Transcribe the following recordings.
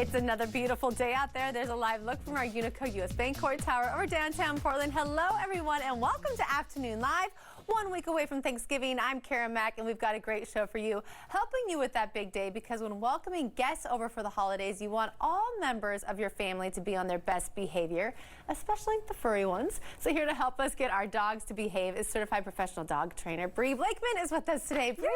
It's another beautiful day out there. There's a live look from our Unico US Bancorp Tower over downtown Portland. Hello, everyone, and welcome to Afternoon Live. 1 week away from Thanksgiving, I'm Karen Mack, and we've got a great show for you, helping you with that big day, because when welcoming guests over for the holidays, you want all members of your family to be on their best behavior, especially the furry ones. So here to help us get our dogs to behave is certified professional dog trainer Bree Blakeman is with us today. Bree,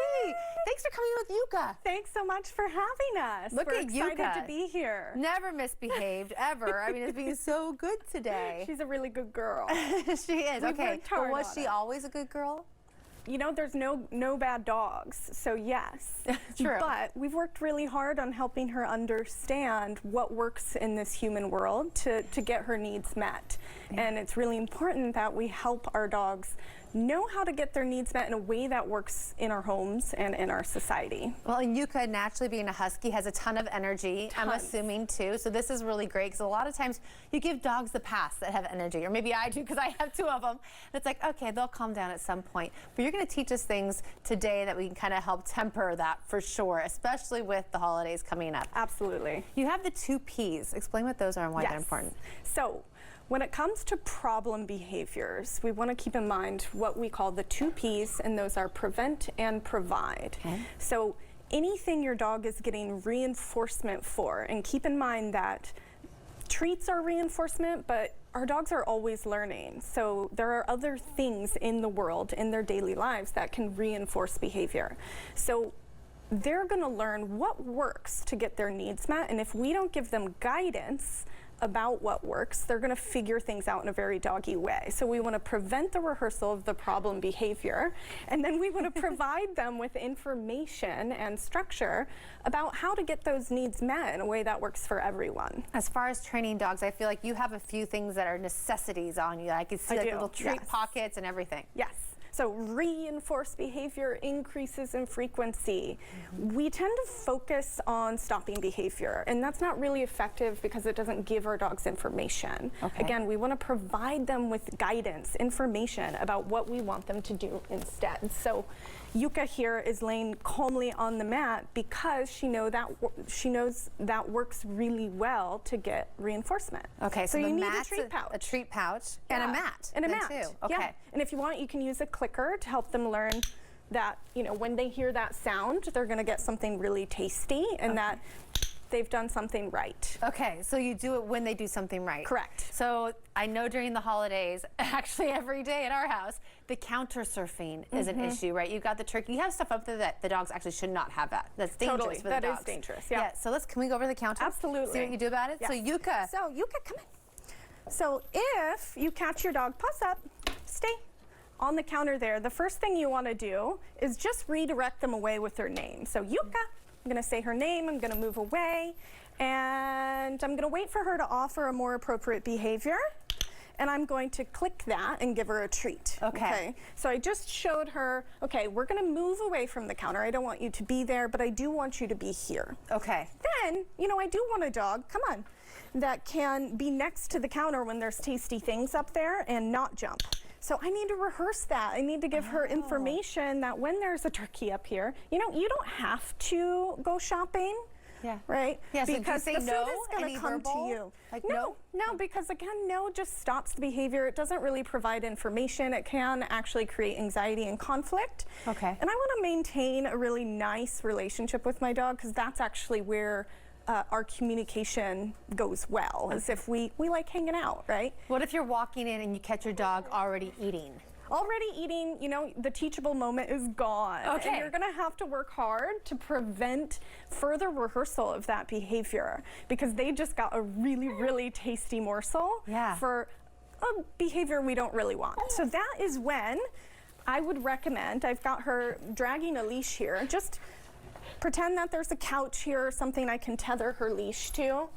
thanks for coming with Yuka. Thanks so much for having us. Look We're at excited Yuka. to be here. Never misbehaved, ever. I mean, it's being so good today. She's a really good girl. She is. We've Okay, worked but hard was on she it. always a good girl? You know, there's no bad dogs, so yes. True. But we've worked really hard on helping her understand what works in this human world to get her needs met. Yeah. And it's really important that we help our dogs know how to get their needs met in a way that works in our homes and in our society. Well, and Yuka, naturally being a husky, has a ton of energy, I'm assuming, too. So this is really great, because a lot of times you give dogs the pass that have energy, or maybe I do, because I have 2 of them. And it's like, okay, they'll calm down at some point. But you're going to teach us things today that we can kind of help temper that for sure, especially with the holidays coming up. Absolutely. You have the 2 Ps. Explain what those are and why they're important. So, when it comes to problem behaviors, we want to keep in mind what we call the 2 Ps, and those are prevent and provide. Okay. So anything your dog is getting reinforcement for, and keep in mind that treats are reinforcement, but our dogs are always learning. So there are other things in the world, in their daily lives, that can reinforce behavior. So they're going to learn what works to get their needs met, and if we don't give them guidance about what works, they're going to figure things out in a very doggy way. So we want to prevent the rehearsal of the problem behavior, and then we want to provide them with information and structure about how to get those needs met in a way that works for everyone. As far as training dogs, I feel like you have a few things that are necessities on you. I can see like little treat pockets and everything. Yes. So reinforced behavior, increases in frequency. We tend to focus on stopping behavior, and that's not really effective because it doesn't give our dogs information. Okay. Again, we want to provide them with guidance, information about what we want them to do instead. So Yuka here is laying calmly on the mat because she knows that works really well to get reinforcement. Okay, so you the need mat's a treat pouch. And a mat. And a mat. Too. Okay. Yeah. And if you want, you can use a clicker to help them learn that, you know, when they hear that sound, they're going to get something really tasty, and that they've done something right. Okay, so you do it when they do something right. Correct. So I know during the holidays, actually every day at our house, the counter surfing is an issue, right? You've got the turkey. You have stuff up there that the dogs actually should not have that. That's dangerous for the dogs. That is dangerous, yeah. So can we go over to the counter? Absolutely. See what you do about it? Yes. So Yuka, come in. So if you catch your dog, paws up, stay on the counter there. The first thing you want to do is just redirect them away with their name. So Yuka, I'm going to say her name, I'm going to move away, and I'm going to wait for her to offer a more appropriate behavior, and I'm going to click that and give her a treat. Okay. So I just showed her, okay, we're going to move away from the counter. I don't want you to be there, but I do want you to be here. Okay. Then, you know, I do want a dog, come on, that can be next to the counter when there's tasty things up there and not jump. So I need to rehearse that. I need to give her information that when there's a turkey up here, you know, you don't have to go shopping. Yeah. Right? Yeah, so because do you say the no? food is going to come to you. Like no, because again, no just stops the behavior. It doesn't really provide information. It can actually create anxiety and conflict. Okay. And I want to maintain a really nice relationship with my dog, because that's actually where our communication goes well, as if we like hanging out, right? What if you're walking in and you catch your dog already eating? Already eating, you know, the teachable moment is gone. Okay. And you're going to have to work hard to prevent further rehearsal of that behavior, because they just got a really, really tasty morsel for a behavior we don't really want. So that is when I would recommend, I've got her dragging a leash here, just pretend that there's a couch here or something I can tether her leash to.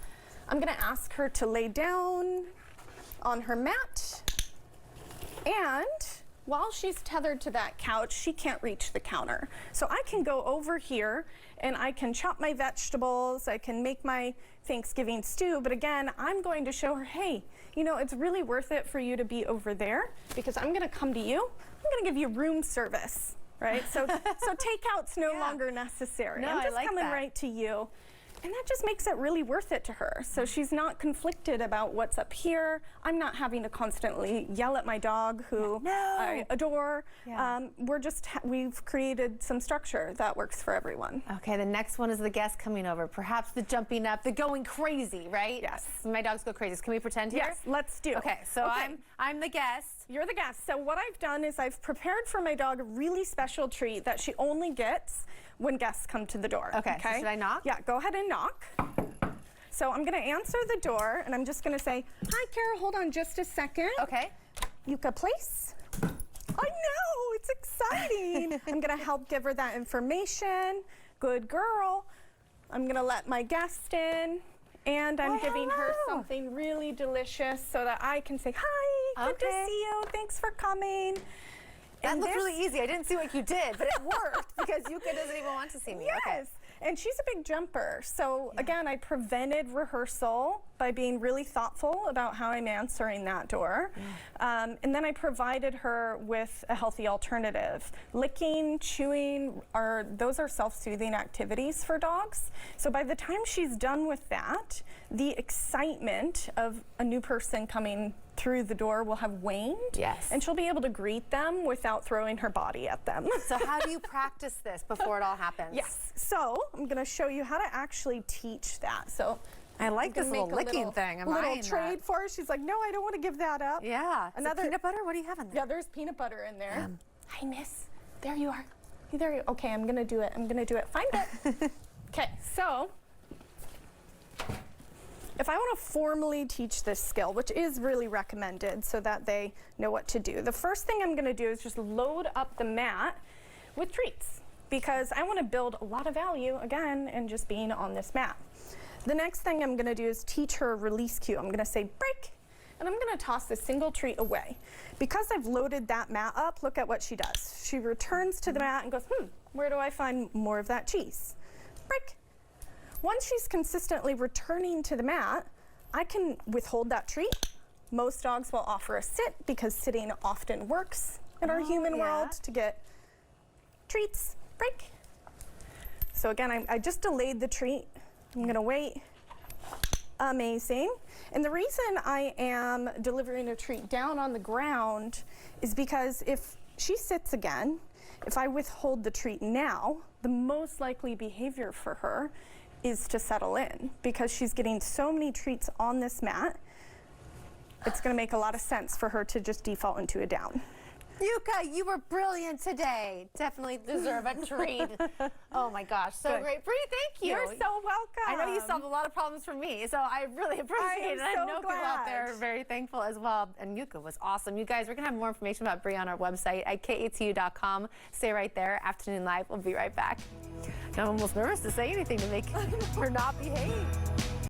I'm going to ask her to lay down on her mat, and while she's tethered to that couch, she can't reach the counter. So I can go over here and I can chop my vegetables, I can make my Thanksgiving stew, but again, I'm going to show her, hey, you know, it's really worth it for you to be over there, because I'm going to come to you, I'm going to give you room service. Right? So takeout's no longer necessary. No, I'm just I like coming that. right to you. And that just makes it really worth it to her. So she's not conflicted about what's up here. I'm not having to constantly yell at my dog, who I adore. Yeah. We've created some structure that works for everyone. Okay, the next one is the guest coming over. Perhaps the jumping up, the going crazy, right? Yes. My dogs go crazy. Can we pretend here? Yes, let's do. Okay, so I'm the guest. You're the guest. So what I've done is I've prepared for my dog a really special treat that she only gets when guests come to the door. Okay, so should I knock? Yeah, go ahead and knock. So I'm gonna answer the door and I'm just gonna say, hi Kara, hold on just a second. Okay. Yuka, please. I know, it's exciting. I'm gonna help give her that information. Good girl. I'm gonna let my guest in, and I'm giving her something really delicious so that I can say, hi, good to see you, thanks for coming. That looked really easy. I didn't see what you did, but it worked because Yuka doesn't even want to see me. Yes. Okay. And she's a big jumper. So again, I prevented rehearsal by being really thoughtful about how I'm answering that door. And then I provided her with a healthy alternative. Licking, chewing, those are self-soothing activities for dogs. So by the time she's done with that, the excitement of a new person coming through the door will have waned. Yes. And she'll be able to greet them without throwing her body at them. So how do you practice this before it all happens? Yes. So I'm going to show you how to actually teach that. So I like this little licking thing. I'm little eyeing trade that. for her. She's like, no, I don't want to give that up. Yeah. Another peanut butter? What do you have in there? Yeah, there's peanut butter in there. Hi, miss. There you are. There you. Okay, I'm going to do it. I'm going to do it. Find it. Okay, so if I want to formally teach this skill, which is really recommended so that they know what to do, the first thing I'm going to do is just load up the mat with treats, because I want to build a lot of value, again, in just being on this mat. The next thing I'm going to do is teach her a release cue. I'm going to say break, and I'm going to toss a single treat away. Because I've loaded that mat up, look at what she does. She returns to the mat and goes, where do I find more of that cheese? Break. Once she's consistently returning to the mat, I can withhold that treat. Most dogs will offer a sit because sitting often works in our human world to get treats. Break. So again, I just delayed the treat. I'm gonna wait. Amazing. And the reason I am delivering a treat down on the ground is because if she sits again, if I withhold the treat now, the most likely behavior for her is to settle in, because she's getting so many treats on this mat. It's going to make a lot of sense for her to just default into a down. Yuka, you were brilliant today. Definitely deserve a treat. Oh my gosh, so great. Bree, thank you. You're so welcome. I know you solved a lot of problems for me, so I really appreciate it. I know people out there are very thankful as well. And Yuka was awesome. You guys, we're going to have more information about Bree on our website at KATU.com. Stay right there. Afternoon Live. We'll be right back. I'm almost nervous to say anything to make her not behave.